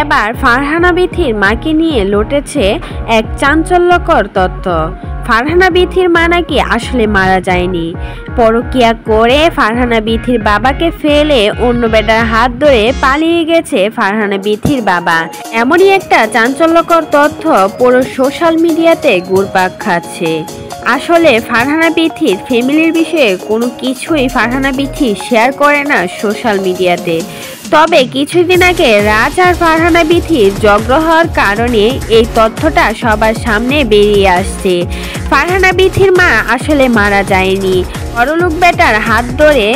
এবার ফারহানা বিথির মাকে নিয়ে লুটেছে এক চাঞ্চল্যকর তথ্য। ফারহানা বিথির মা নাকি আসলে মারা যায়নি। পরকীয়া করে ফারহানা বিথির বাবাকে ফেলে অন্য বেটার হাত ধরে পালিয়ে গেছে ফারহানা বিথির বাবা। এমনই একটা চাঞ্চল্যকর তথ্য পুরো সোশ্যাল মিডিয়াতে ঘুরপাক খাচ্ছে। আসলে ফারহানা বিথির ফ্যামিলির বিষয়ে কোনো কিছুই ফারহানা বিথি শেয়ার করে না সোশ্যাল মিডিয়াতে। তবে কিছুদিন আগে রাজ আর ফারহানা বিথির ঝগড়া হওয়ার কারণে এই তথ্যটা সবার সামনে বেরিয়ে আসছে। ফারহানা বিথির মা আসলে মারা যায়নি, বড়লোক বেটার হাত ধরে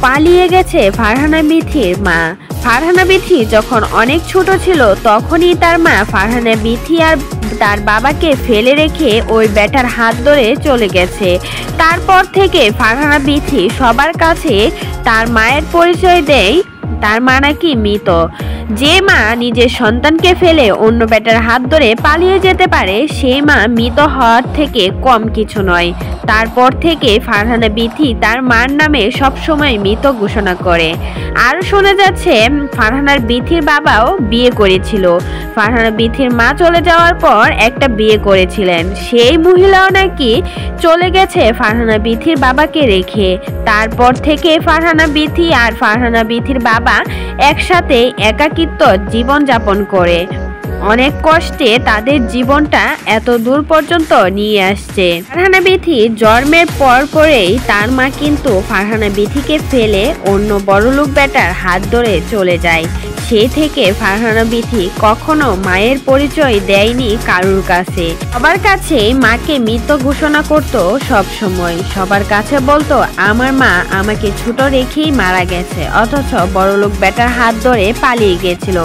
পালিয়ে গেছে ফারহানা বিথির মা। ফারহানা বিথি যখন অনেক ছোট ছিল তখনই তার মা ফারহানা বিথি আর তার বাবাকে ফেলে রেখে ওই বেটার হাত ধরে চলে গেছে। তারপর থেকে ফারহানা বিথি সবার কাছে তার মায়ের পরিচয় দেয় তার মা নাকি মৃত। যে মা নিজের সন্তানকে ফেলে অন্য বেটার হাত ধরে পালিয়ে যেতে পারে সেই মা মৃত হওয়ার থেকে কম কিছু নয়। তারপর থেকে ফারহানা বিথি তার মার নামে সবসময় মৃত ঘোষণা করে। আর শোনা যাচ্ছে ফারহানার বিথির বাবাও বিয়ে করেছিল। ফারহানা বিথির মা চলে যাওয়ার পর একটা বিয়ে করেছিলেন, সেই মহিলাও নাকি চলে গেছে ফারহানা বিথির বাবাকে রেখে। তারপর থেকে ফারহানা বিথি আর ফারহানা বিথির বাবা একসাথে একাকিত্ব জীবন যাপন করে অনেক কষ্টে তাদের জীবনটা এত দূর পর্যন্ত নিয়ে আসছে। ফারহানা বিথি জন্মের পরেই তার মা কিন্তু ফারহানা বিথিকে ফেলে অন্য বড়লোক বেটার হাত ধরে চলে যায়। সেই থেকে ফারহানা বিথি কখনো মায়ের পরিচয় দেয়নি কারুর কাছে। সবার কাছে মাকে মৃত ঘোষণা করত সব সময়। সবার কাছে বলতো আমার মা আমাকে ছোট রেখেই মারা গেছে, অথচ বড়লোক বেটার হাত ধরে পালিয়ে গেছিল।